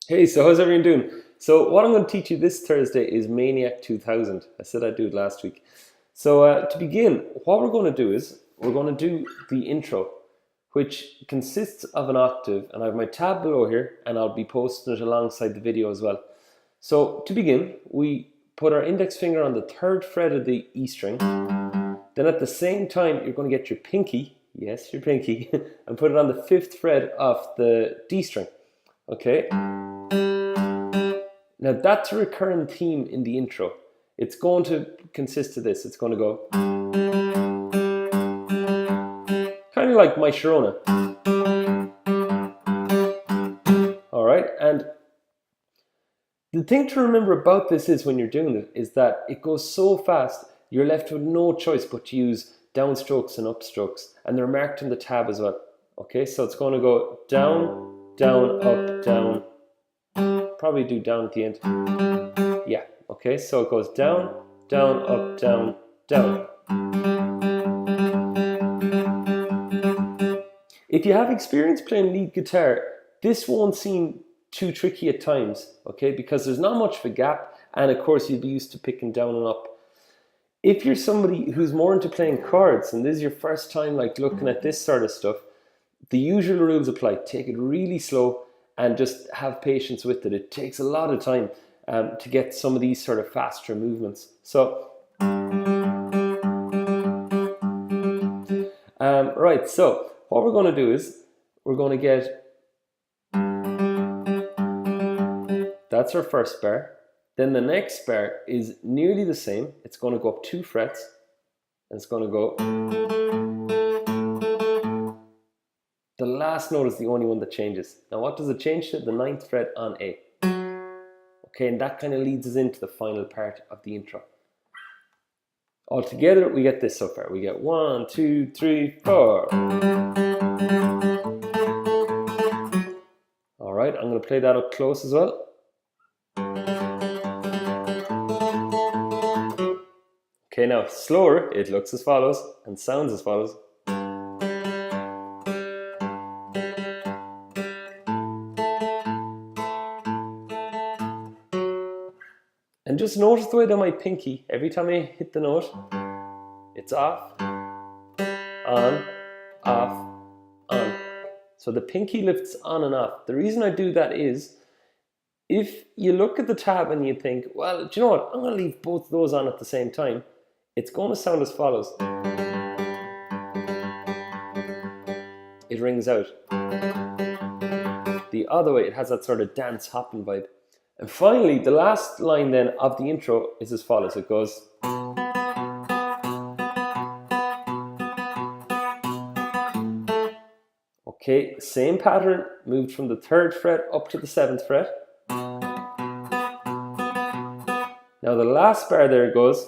Hey, so how's everyone doing? So what I'm going to teach you this Thursday is Maniac 2000. I said I'd do it last week. So to begin, what we're going to do is we're going to do the intro, which consists of an octave, and I have my tab below here, and I'll be posting it alongside the video as well. So to begin, we put our index finger on the 3rd fret of the E string. Then at the same time, you're going to get your pinky, yes, your pinky, and put it on the 5th fret of the D string. Okay? Now that's a recurring theme in the intro. It's going to consist of this. It's going to go kind of like my Sharona. All right, and the thing to remember about this is when you're doing it is that it goes so fast you're left with no choice but to use downstrokes and upstrokes, and they're marked in the tab as well. Okay, so it's going to go down, down, up, down. Probably do down at the end. Yeah, okay, so it goes down, down, up, down, down. If you have experience playing lead guitar, this won't seem too tricky at times, okay, because there's not much of a gap, and of course you'll be used to picking down and up. If you're somebody who's more into playing chords, and this is your first time like looking at this sort of stuff, the usual rules apply. Take it really slow and just have patience with it. It takes a lot of time to get some of these sort of faster movements. So, right, so what we're going to do is we're going to get, that's our first bar. Then the next bar is nearly the same. It's going to go up 2 frets, and it's going to go. The last note is the only one that changes. Now what does it change to? The 9th fret on A. Okay, and that kind of leads us into the final part of the intro. Altogether, we get this so far. We get 1, 2, 3, 4. All right, I'm going to play that up close as well. Okay, now slower, it looks as follows and sounds as follows. And just notice the way that my pinky, every time I hit the note, it's off, on, off, on. So the pinky lifts on and off. The reason I do that is, if you look at the tab and you think, well, do you know what, I'm going to leave both of those on at the same time, it's going to sound as follows. It rings out. The other way, it has that sort of dance hopping vibe. And finally, the last line then of the intro is as follows. It goes. Okay, same pattern, moved from the 3rd fret up to the 7th fret. Now the last bar there goes.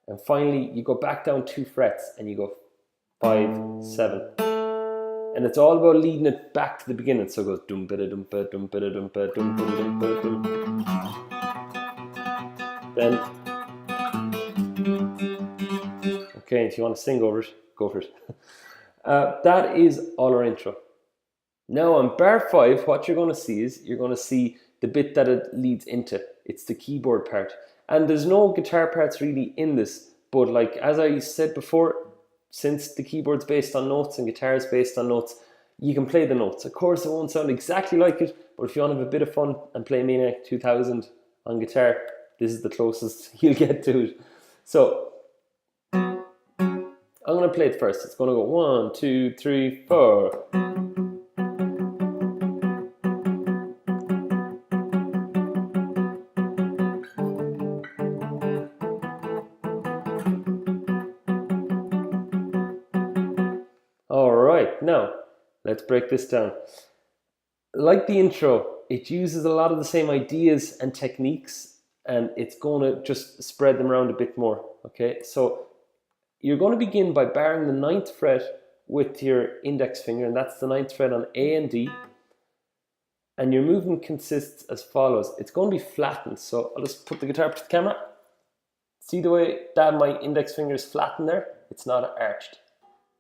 And finally, you go back down 2 frets and you go 5, 7. And it's all about leading it back to the beginning. So it goes dum ba dum ba dum ba dum ba dum ba dum ba dum. Then, okay, if you want to sing over it, go for it. That is all our intro. Now on bar 5, what you're going to see is you're going to see the bit that it leads into. It's the keyboard part. And there's no guitar parts really in this. But like as I said before, since the keyboard's based on notes and guitar is based on notes, you can play the notes. Of course, it won't sound exactly like it, but if you want to have a bit of fun and play Maniac 2000 on guitar, this is the closest you'll get to it. So, I'm going to play it first. It's going to go 1, 2, 3, 4. Alright, now let's break this down. Like the intro, it uses a lot of the same ideas and techniques, and it's going to just spread them around a bit more. Okay, so you're going to begin by barring the 9th fret with your index finger, and that's the 9th fret on A and D. And your movement consists as follows. It's going to be flattened, so I'll just put the guitar up to the camera. See the way that my index finger is flattened there? It's not arched.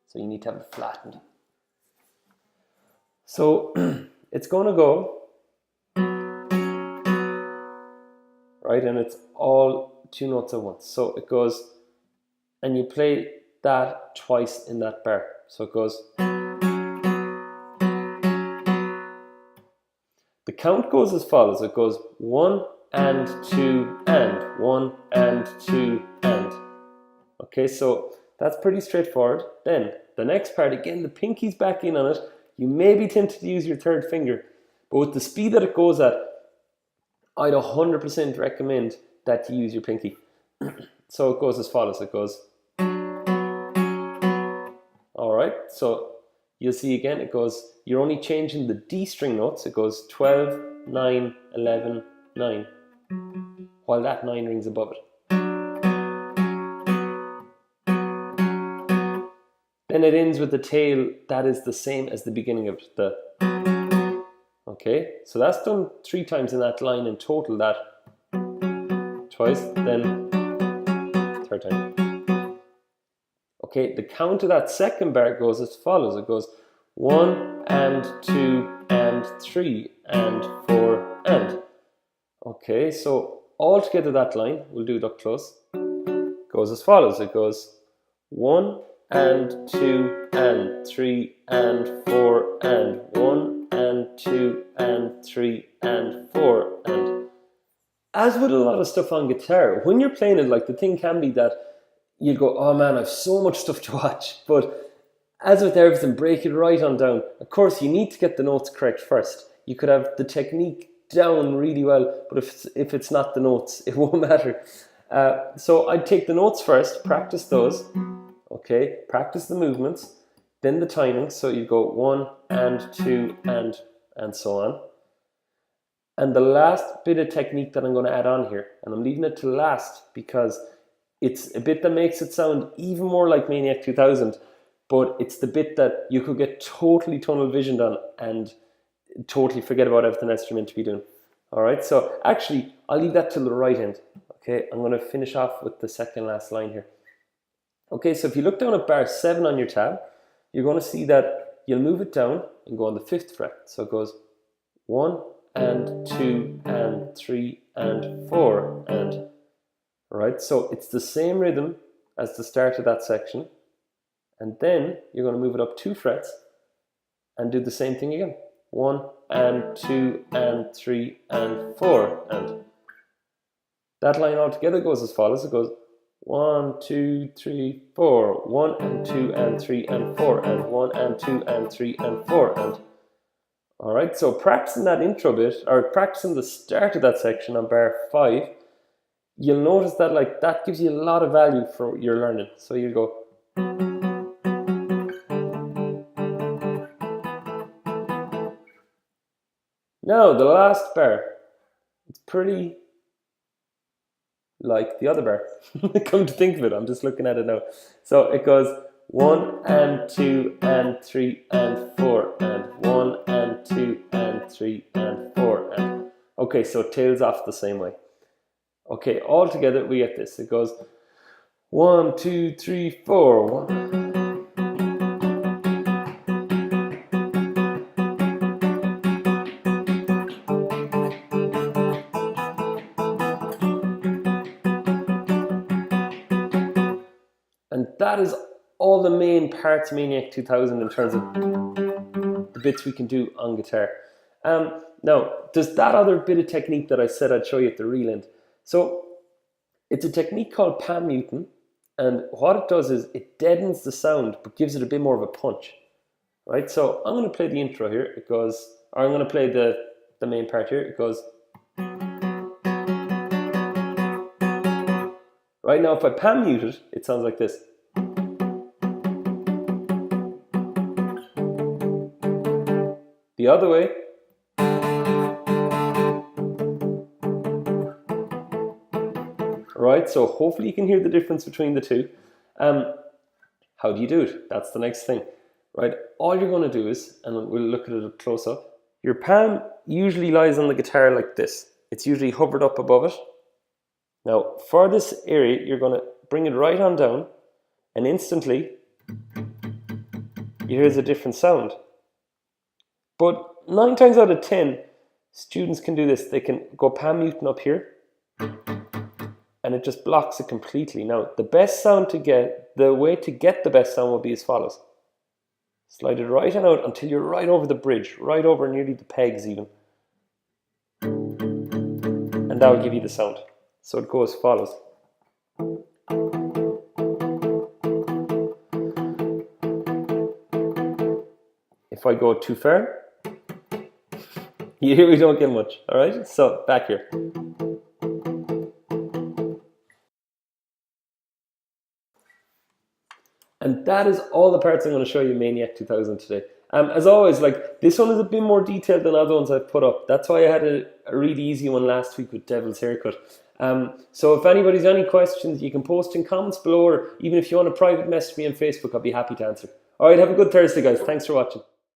So you need to have it flattened. So it's going to go, right, and it's all 2 notes at once. So it goes, and you play that twice in that bar. So it goes, the count goes as follows. It goes 1 and 2 and 1 and 2 and. Okay, so that's pretty straightforward. Then the next part, again, the pinky's back in on it. You may be tempted to use your third finger, but with the speed that it goes at, I'd 100% recommend that you use your pinky. So it goes as follows. It goes, all right, so you'll see again, it goes, you're only changing the D string notes. It goes 12, 9, 11, 9, while that 9 rings above it. Then it ends with the tail that is the same as the beginning of the. Okay, so that's done 3 times in that line in total, that twice, then 3rd time. Okay, the count of that second bar goes as follows. It goes 1 and 2 and 3 and 4 and. Okay, so all together that line, we'll do it up close, goes as follows. It goes 1 and 2 and 3 and 4 and 1 and 2 and 3 and 4 and. As with a lot of stuff on guitar, when you're playing it, like, the thing can be that you go, oh man, I've so much stuff to watch. But as with everything, break it right on down. Of course, you need to get the notes correct first. You could have the technique down really well, but if it's not the notes, it won't matter. So I'd take the notes first, practice those. Okay, practice the movements, then the timing. So you go 1 and 2 and so on. And the last bit of technique that I'm going to add on here, and I'm leaving it to last because it's a bit that makes it sound even more like Maniac 2000, but it's the bit that you could get totally tunnel visioned on and totally forget about everything else you're meant to be doing. All right, so actually, I'll leave that till the right end. Okay, I'm going to finish off with the second last line here. Okay, so if you look down at bar 7 on your tab, you're going to see that you'll move it down and go on the 5th fret. So it goes 1 and 2 and 3 and 4 and. All right, so it's the same rhythm as the start of that section, and then you're going to move it up 2 frets and do the same thing again. 1 and 2 and 3 and 4 and. That line altogether goes as follows. It goes 1, 2, 3, 4, 1 and 2 and 3 and 4 and 1 and 2 and 3 and 4 and. All right, so practicing that intro bit, or practicing the start of that section on bar 5, you'll notice that, like, that gives you a lot of value for your learning. So you go. Now the last bar, it's pretty like the other bar. Come to think of it, I'm just looking at it now. So it goes 1 and 2 and 3 and 4 and 1 and 2 and 3 and 4 and. Okay, so it tails off the same way. Okay, all together we get this. It goes 1, 2, 3, 4. 1. And that is all the main parts of Maniac 2000 in terms of the bits we can do on guitar. Now, there's that other bit of technique that I said I'd show you at the real end. So it's a technique called pan muting, and what it does is it deadens the sound but gives it a bit more of a punch. Right? So I'm going to play the intro here. It goes, or I'm going to play the main part here. It goes. Right now, if I pan mute it, it sounds like this. The other way. Right, so hopefully you can hear the difference between the two. How do you do it? That's the next thing. Right, all you're going to do is, and we'll look at it close up, your palm usually lies on the guitar like this. It's usually hovered up above it. Now, for this area, you're going to bring it right on down, and instantly, you hear a different sound. But 9 times out of 10, students can do this. They can go palm muting up here, and it just blocks it completely. Now, the best sound to get, the way to get the best sound will be as follows. Slide it right and out until you're right over the bridge, right over nearly the pegs even. And that will give you the sound. So it goes as follows. If I go too far, you hear we don't get much, all right? So back here. And that is all the parts I'm going to show you in Maniac 2000 today. As always, like, this one is a bit more detailed than other ones I've put up. That's why I had a really easy one last week with Devil's Haircut. So if anybody's got any questions, you can post in comments below, or even if you want to private message me on Facebook, I'll be happy to answer. All right, have a good Thursday, guys. Thanks for watching.